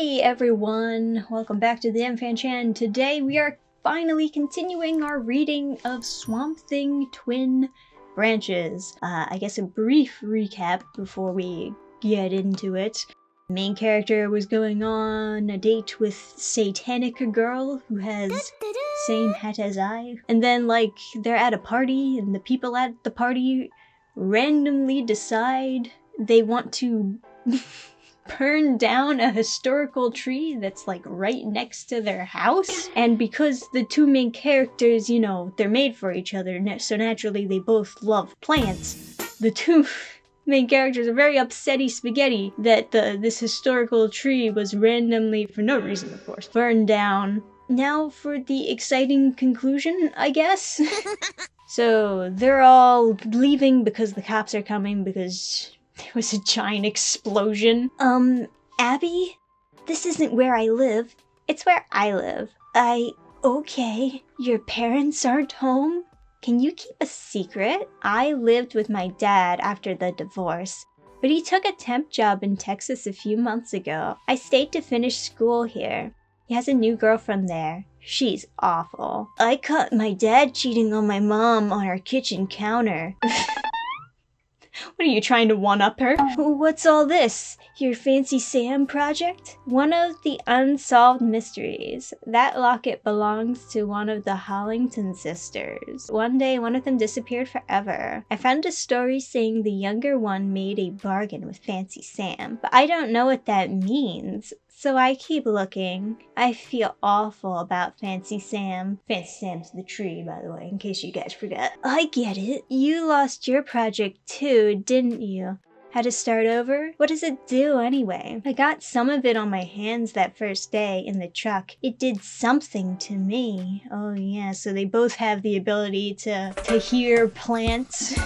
Hey everyone, welcome back to the dannphan channel. Today we are finally continuing our reading of Swamp Thing Twin Branches. I guess a brief recap before we get into it. The main character was going on a date with Satanic Girl who has same hat as I. And then like they're at a party and the people at the party randomly decide they want to burn down a historical tree that's like right next to their house. And because the two main characters, you know, they're made for each other, so naturally they both love plants, the two main characters are very upsetty spaghetti that this historical tree was randomly, for no reason of course, burned down. Now for the exciting conclusion, I guess. So they're all leaving because the cops are coming because there was a giant explosion. Abby? This isn't where I live. It's where I live. Okay. Your parents aren't home? Can you keep a secret? I lived with my dad after the divorce, but he took a temp job in Texas a few months ago. I stayed to finish school here. He has a new girlfriend there. She's awful. I caught my dad cheating on my mom on our kitchen counter. What are you trying to one-up her? What's all this? Your Fancy Sam project? One of the unsolved mysteries. That locket belongs to one of the Hollington sisters. One day, one of them disappeared forever. I found a story saying the younger one made a bargain with Fancy Sam, but I don't know what that means. So I keep looking. I feel awful about Fancy Sam. Fancy Sam's the tree, by the way, in case you guys forgot. I get it. You lost your project too, didn't you? Had to start over? What does it do anyway? I got some of it on my hands that first day in the truck. It did something to me. Oh yeah, so they both have the ability to hear plants.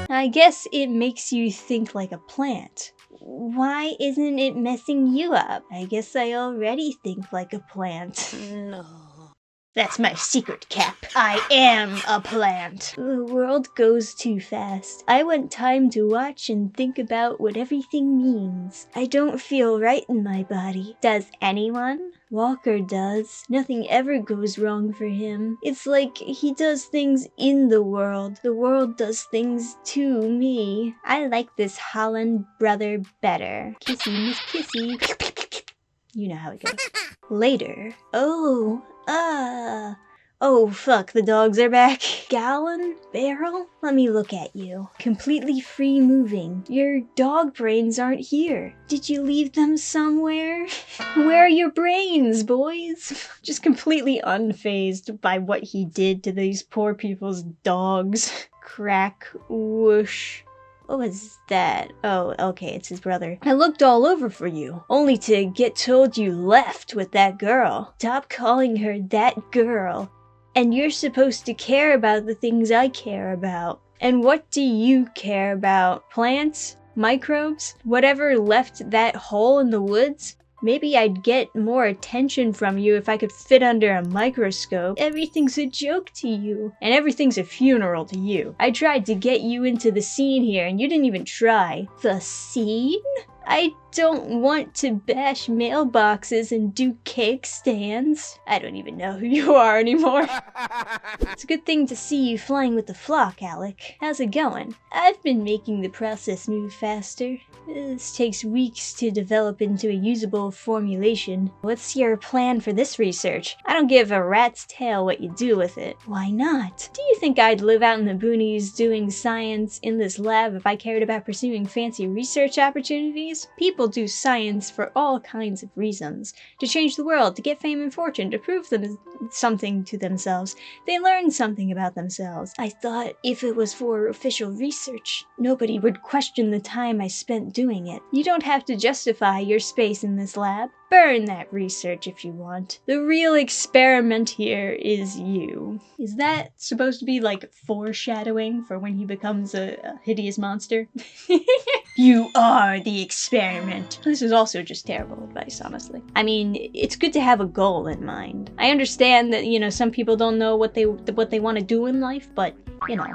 I guess it makes you think like a plant. Why isn't it messing you up? I guess I already think like a plant. No. That's my secret, Cap. I am a plant. The world goes too fast. I want time to watch and think about what everything means. I don't feel right in my body. Does anyone? Walker does. Nothing ever goes wrong for him. It's like he does things in the world. The world does things to me. I like this Holland brother better. Kissy, Miss Kissy. You know how it goes. Later. Oh fuck, the dogs are back. Gallon? Barrel? Let me look at you. Completely free moving. Your dog brains aren't here. Did you leave them somewhere? Where are your brains, boys? Just completely unfazed by what he did to these poor people's dogs. Crack, whoosh. What was that? Oh, okay, it's his brother. I looked all over for you, only to get told you left with that girl. Stop calling her that girl. And you're supposed to care about the things I care about. And what do you care about? Plants? Microbes? Whatever left that hole in the woods? Maybe I'd get more attention from you if I could fit under a microscope. Everything's a joke to you, and everything's a funeral to you. I tried to get you into the scene here, and you didn't even try. The scene? I don't want to bash mailboxes and do cake stands. I don't even know who you are anymore. It's a good thing to see you flying with the flock, Alec. How's it going? I've been making the process move faster. This takes weeks to develop into a usable formulation. What's your plan for this research? I don't give a rat's tail what you do with it. Why not? Do you think I'd live out in the boonies doing science in this lab if I cared about pursuing fancy research opportunities? People do science for all kinds of reasons. To change the world, to get fame and fortune, to prove something to themselves. They learn something about themselves. I thought if it was for official research, nobody would question the time I spent doing it. You don't have to justify your space in this lab. Burn that research if you want. The real experiment here is you. Is that supposed to be like foreshadowing for when he becomes a hideous monster? You are the experiment. This is also just terrible advice, honestly. I mean, it's good to have a goal in mind. I understand that, you know, some people don't know what they want to do in life, but, you know,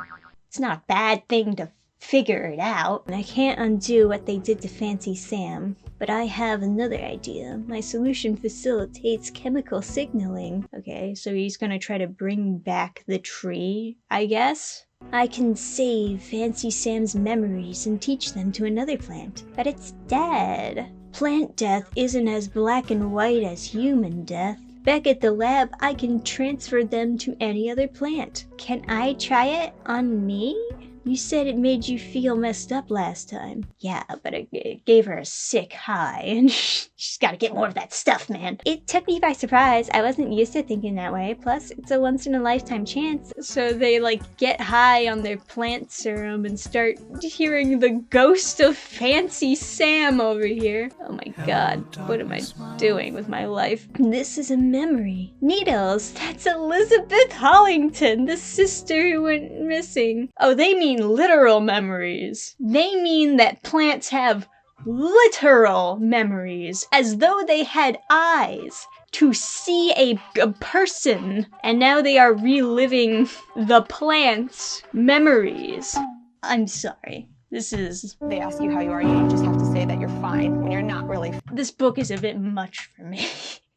it's not a bad thing to figure it out. And I can't undo what they did to Fancy Sam. But I have another idea. My solution facilitates chemical signaling. Okay, so he's gonna try to bring back the tree, I guess? I can save Fancy Sam's memories and teach them to another plant, but it's dead. Plant death isn't as black and white as human death. Back at the lab, I can transfer them to any other plant. Can I try it on me? You said it made you feel messed up last time. Yeah, but it gave her a sick high, and she's gotta get more of that stuff, man. It took me by surprise. I wasn't used to thinking that way. Plus, it's a once-in-a-lifetime chance. So they, like, get high on their plant serum and start hearing the ghost of Fancy Sam over here. Oh my god, what am I doing with my life? This is a memory. Needles, that's Elizabeth Hollington, the sister who went missing. Oh, they mean literal memories. They mean that plants have literal memories, as though they had eyes to see a person, and now they are reliving the plant's memories. I'm sorry. This is... They ask you how you are, you just have to say that you're fine when you're not really. This book is a bit much for me.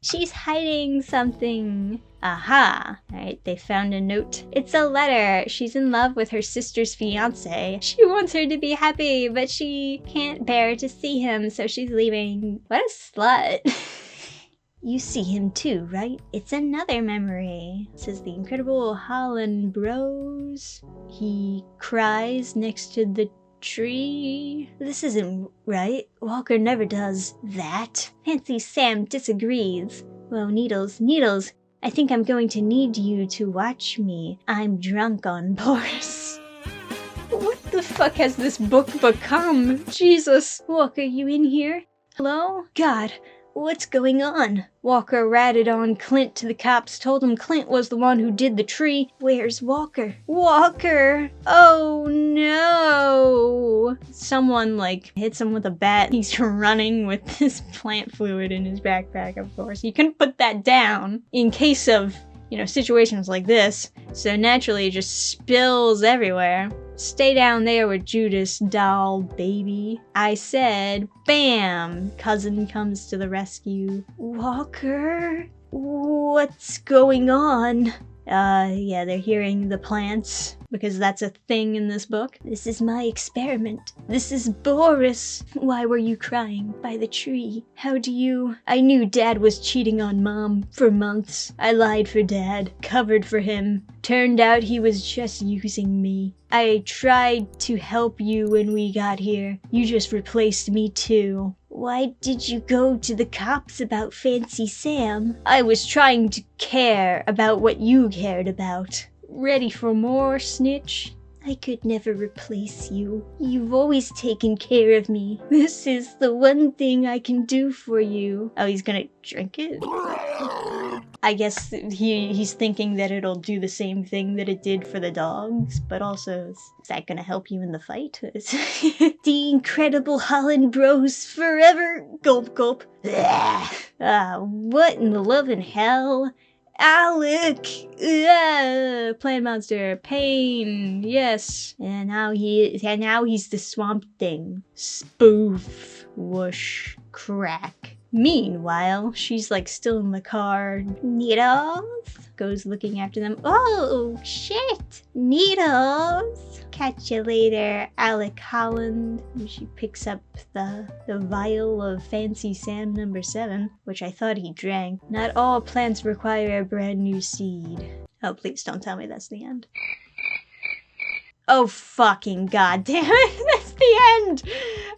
She's hiding something. Aha! Alright, they found a note. It's a letter. She's in love with her sister's fiance. She wants her to be happy, but she can't bear to see him, so she's leaving. What a slut. You see him too, right? It's another memory. Says the Incredible Holland Bros. He cries next to the tree. This isn't right. Walker never does that. Fancy Sam disagrees. Well, Needles, I think I'm going to need you to watch me. I'm drunk on Boris. What the fuck has this book become? Jesus. Walker, you in here? Hello? God. What's going on? Walker ratted on Clint to the cops, told him Clint was the one who did the tree. Where's Walker? Walker! Oh no! Someone, like, hits him with a bat. He's running with this plant fluid in his backpack, of course. You can put that down in case of, you know, situations like this. So naturally it just spills everywhere. Stay down there with Judas, doll baby. I said, bam! Cousin comes to the rescue. Walker? What's going on? Yeah, they're hearing the plants, because that's a thing in this book. This is my experiment. This is Boris. Why were you crying by the tree? How do you... I knew Dad was cheating on Mom for months. I lied for Dad, covered for him. Turned out he was just using me. I tried to help you when we got here. You just replaced me too. Why did you go to the cops about Fancy Sam? I was trying to care about what you cared about. Ready for more, snitch? I could never replace you. You've always taken care of me. This is the one thing I can do for you. Oh, he's gonna drink it? I guess he's thinking that it'll do the same thing that it did for the dogs, but also, is that gonna help you in the fight? The Incredible Holland Bros forever! Gulp gulp. What in the loving hell? Alec! Plant monster. Pain. Yes. And now he's the Swamp Thing. Spoof. Whoosh. Crack. Meanwhile, she's like still in the car. Needles? Goes looking after them. Oh, shit! Needles! Catch you later, Alec Holland. And she picks up the vial of Fancy Sam number 7, which I thought he drank. Not all plants require a brand new seed. Oh, please don't tell me that's the end. Oh, fucking goddamn it, that's the end!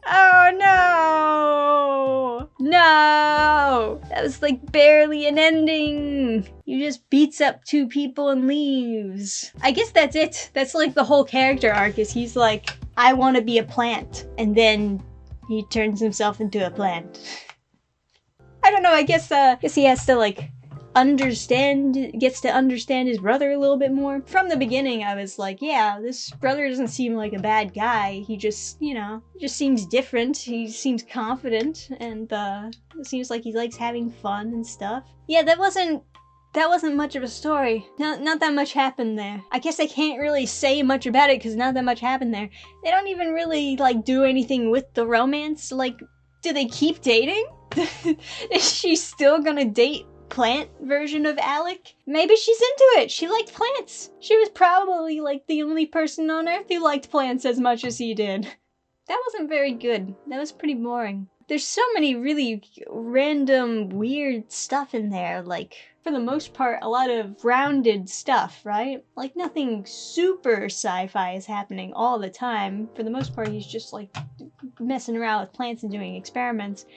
Oh, no! No! That was like barely an ending! You just beats up 2 people and leaves. I guess that's it. That's like the whole character arc, is he's like, I want to be a plant. And then he turns himself into a plant. I don't know, I guess he has to like gets to understand his brother a little bit more. From the beginning, I was like, yeah, this brother doesn't seem like a bad guy. He just, you know, just seems different. He seems confident, and it seems like he likes having fun and stuff. Yeah, that wasn't much of a story. Not that much happened there. I guess I can't really say much about it because not that much happened there. They don't even really, like, do anything with the romance. Like, Do they keep dating? Is she still gonna date plant version of Alec? Maybe she's into it. She liked plants. She was probably like the only person on Earth who liked plants as much as he did. That wasn't very good. That was pretty boring. There's so many really random, weird stuff in there, like, for the most part, a lot of grounded stuff, right? Like, nothing super sci-fi is happening all the time. For the most part, he's just, like, messing around with plants and doing experiments.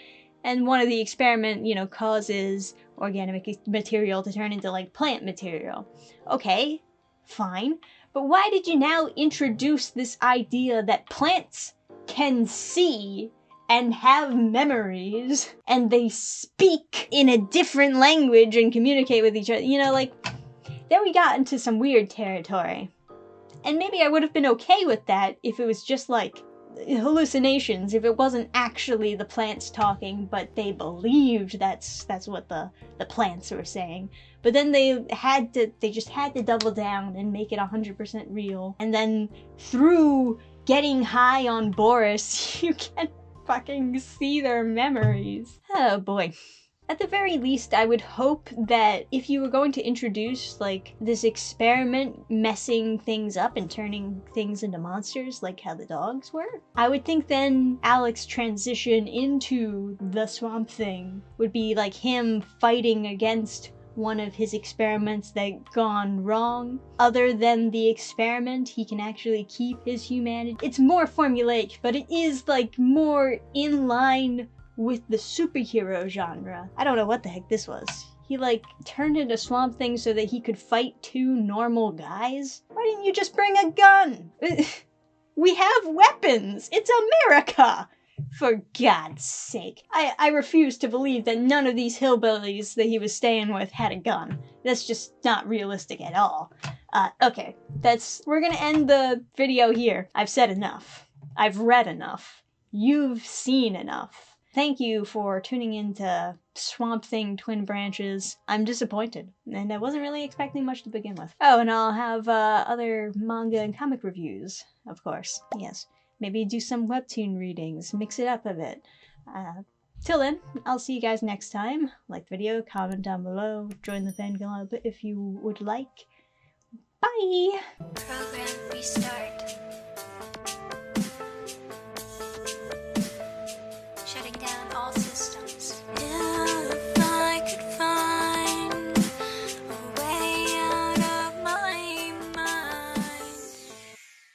And one of the experiment, you know, causes organic material to turn into, like, plant material. Okay, fine. But why did you now introduce this idea that plants can see and have memories, and they speak in a different language and communicate with each other? You know, like, then we got into some weird territory. And maybe I would have been okay with that if it was just, like, hallucinations, if it wasn't actually the plants talking, but they believed that's what the plants were saying. But then they just had to double down and make it 100% real. And then through getting high on Boris, you can fucking see their memories. Oh boy. At the very least, I would hope that if you were going to introduce, like, this experiment messing things up and turning things into monsters, like how the dogs were, I would think then Alec's transition into the Swamp Thing would be like him fighting against one of his experiments that gone wrong. Other than the experiment, he can actually keep his humanity. It's more formulaic, but it is, like, more in line with the superhero genre. I don't know what the heck this was. He, like, turned into Swamp Thing so that he could fight two normal guys? Why didn't you just bring a gun? We have weapons! It's America! For God's sake. I refuse to believe that none of these hillbillies that he was staying with had a gun. That's just not realistic at all. Okay, we're gonna end the video here. I've said enough. I've read enough. You've seen enough. Thank you for tuning in to Swamp Thing Twin Branches. I'm disappointed, and I wasn't really expecting much to begin with. Oh, and I'll have other manga and comic reviews, of course. Yes. Maybe do some webtoon readings, mix it up a bit. Till then, I'll see you guys next time. Like the video, comment down below, join the fan club if you would like. Bye! Program restart.